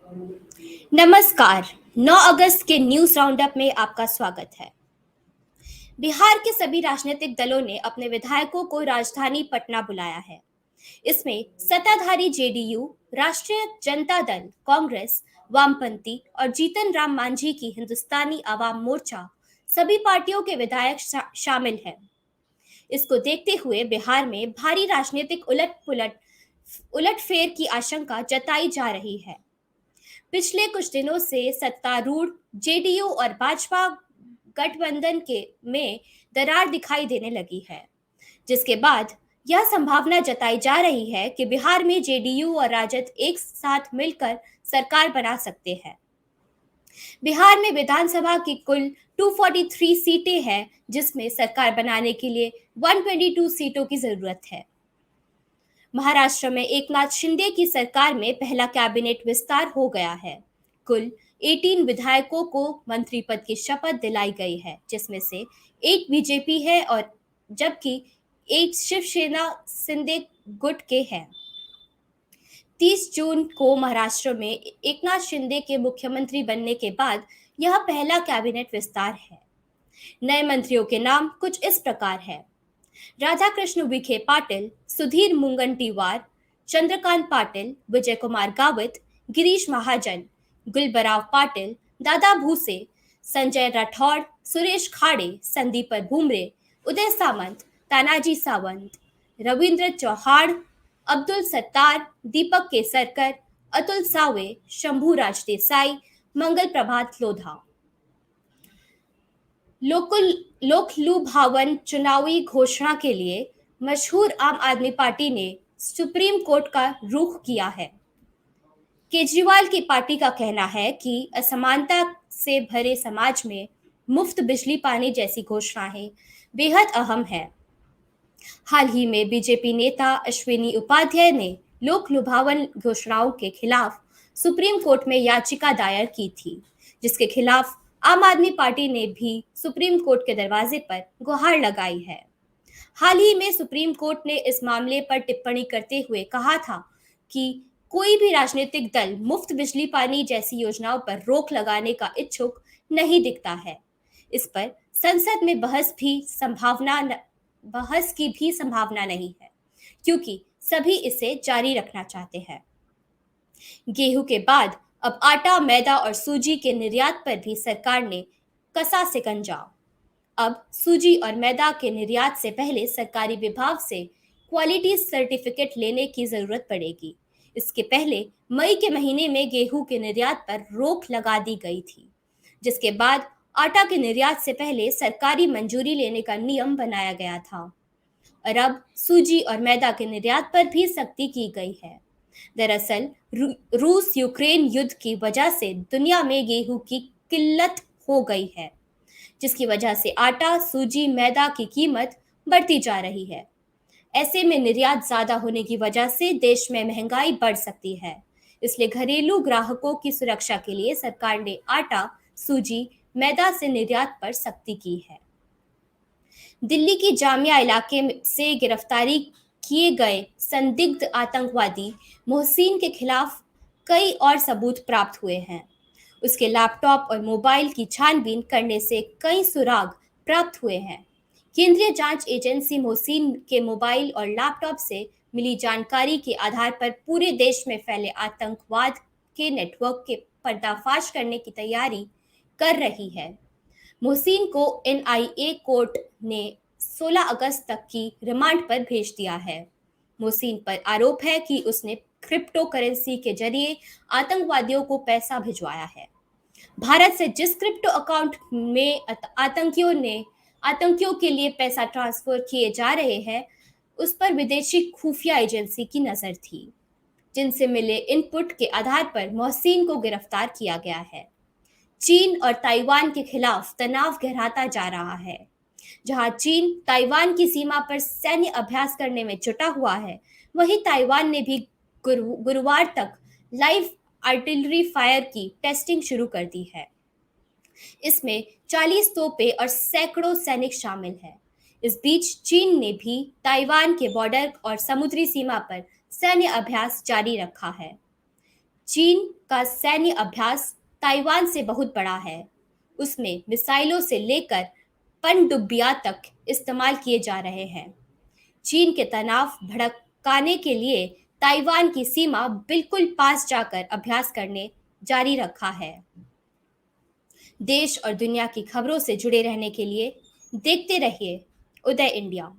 नमस्कार। 9 अगस्त के news roundup में आपका स्वागत है। बिहार के सभी राजनीतिक दलों ने अपने विधायकों को राजधानी पटना बुलाया है। इसमें सत्ताधारी जेडीयू, राष्ट्रीय जनता दल, कांग्रेस, वामपंथी और जीतन राम मांझी की हिंदुस्तानी आवाम मोर्चा सभी पार्टियों के विधायक शामिल हैं। इसको देखते हुए बिहार में भारी राजनीतिक उलटफेर की आशंका जताई जा रही है। पिछले कुछ दिनों से सत्तारूढ़ जेडीयू और भाजपा गठबंधन के में दरार दिखाई देने लगी है, जिसके बाद यह संभावना जताई जा रही है कि बिहार में जेडीयू और राजद एक साथ मिलकर सरकार बना सकते हैं। बिहार में विधानसभा की कुल 243 सीटें हैं, जिसमें सरकार बनाने के लिए 122 सीटों की जरूरत है। महाराष्ट्र में एकनाथ शिंदे की सरकार में पहला कैबिनेट विस्तार हो गया है। कुल 18 विधायकों को मंत्री पद की शपथ दिलाई गई है, जिसमें से 8 बीजेपी है और जबकि 8 शिवसेना शिंदे गुट के हैं। 30 जून को महाराष्ट्र में एकनाथ शिंदे के मुख्यमंत्री बनने के बाद यह पहला कैबिनेट विस्तार है। नए मंत्रियों के नाम कुछ इस प्रकार है: राधाकृष्ण विखे पाटिल, सुधीर मुंगंटीवार, चंद्रकांत पाटिल, विजय कुमार गावित, गिरीश महाजन, गुलबराव पाटिल, दादा भूसे, संजय राठौड़, सुरेश खाड़े, संदीप भूमरे, उदय सामंत, तानाजी सावंत, रविंद्र चौहान, अब्दुल सत्तार, दीपक केसरकर, अतुल सावे, शंभूराज देसाई, मंगल प्रभात लोधा। लोकलुभावन चुनावी घोषणा के लिए मशहूर आम आदमी पार्टी ने सुप्रीम कोर्ट का रुख किया है। केजरीवाल की पार्टी का कहना है कि असमानता से भरे समाज में मुफ्त बिजली पानी जैसी घोषणाएं बेहद अहम है। हाल ही में बीजेपी नेता अश्विनी उपाध्याय ने लोक लुभावन घोषणाओं के खिलाफ सुप्रीम कोर्ट में याचिका दायर की थी, जिसके खिलाफ आम आदमी पार्टी ने भी सुप्रीम कोर्ट के दरवाजे पर गुहार लगाई है। हाल ही में सुप्रीम कोर्ट ने इस मामले पर टिप्पणी करते हुए कहा था कि कोई भी राजनीतिक दल मुफ्त बिजली पानी जैसी योजनाओं पर रोक लगाने का इच्छुक नहीं दिखता है। इस पर संसद में बहस की भी संभावना नहीं है, क्योंकि सभी इसे जारी रखना चाहते हैं। गेहूं के बाद अब आटा, मैदा और सूजी के निर्यात पर भी सरकार ने कसा शिकंजा। अब सूजी और मैदा के निर्यात से पहले सरकारी विभाग से क्वालिटी सर्टिफिकेट लेने की जरूरत पड़ेगी। इसके पहले मई के महीने में गेहूं के निर्यात पर रोक लगा दी गई थी, जिसके बाद आटा के निर्यात से पहले सरकारी मंजूरी लेने का नियम बनाया गया था और अब सूजी और मैदा के निर्यात पर भी सख्ती की गई है। दरअसल रूस यूक्रेन युद्ध की वजह से दुनिया में गेहूं की किल्लत हो गई है, जिसकी वजह से आटा, सूजी, मैदा की कीमत बढ़ती जा रही है। ऐसे में निर्यात ज्यादा होने की वजह से देश में महंगाई बढ़ सकती है। इसलिए घरेलू ग्राहकों की सुरक्षा के लिए सरकार ने आटा, सूजी, मैदा से निर्यात पर सख्ती की है। दिल्ली की जामिया इलाके से गिरफ्तारी किए गए संदिग्ध आतंकवादी मोहसिन के खिलाफ कई और सबूत प्राप्त हुए हैं। उसके लैपटॉप और मोबाइल की छानबीन करने से कई सुराग प्राप्त हुए हैं। केंद्रीय जांच एजेंसी मोहसिन के मोबाइल और लैपटॉप से मिली जानकारी के आधार पर पूरे देश में फैले आतंकवाद के नेटवर्क के पर्दाफाश करने की तैयारी कर रही है। मोहसिन को एनआईए कोर्ट ने 16 अगस्त तक की रिमांड पर भेज दिया है। मोहसिन पर आरोप है कि उसने क्रिप्टो करेंसी के जरिए आतंकवादियों को पैसा भिजवाया है। भारत से जिस क्रिप्टो अकाउंट में आतंकियों के लिए पैसा ट्रांसफर किए जा रहे हैं, उस पर विदेशी खुफिया एजेंसी की नजर थी, जिनसे मिले इनपुट के आधार पर मोहसिन को गिरफ्तार किया गया है। चीन और ताइवान के खिलाफ तनाव गहराता जा रहा है। जहां चीन ताइवान की सीमा पर सैन्य अभ्यास करने में जुटा हुआ है, वहीं ताइवान ने भी गुरुवार तक लाइव आर्टिलरी फायर की टेस्टिंग शुरू कर दी है। इसमें 40 तोपें और सैकड़ों सैनिक शामिल हैं। इस बीच चीन ने भी ताइवान के बॉर्डर और समुद्री सीमा पर सैन्य अभ्यास जारी रखा है। चीन का सैन्य अभ्यास ताइवान से बहुत बड़ा है। उसमें मिसाइलों से लेकर पनडुब्बियां तक इस्तेमाल किए जा रहे हैं। चीन के तनाव भड़काने के लिए ताइवान की सीमा बिल्कुल पास जाकर अभ्यास करने जारी रखा है। देश और दुनिया की खबरों से जुड़े रहने के लिए देखते रहिए उदय इंडिया।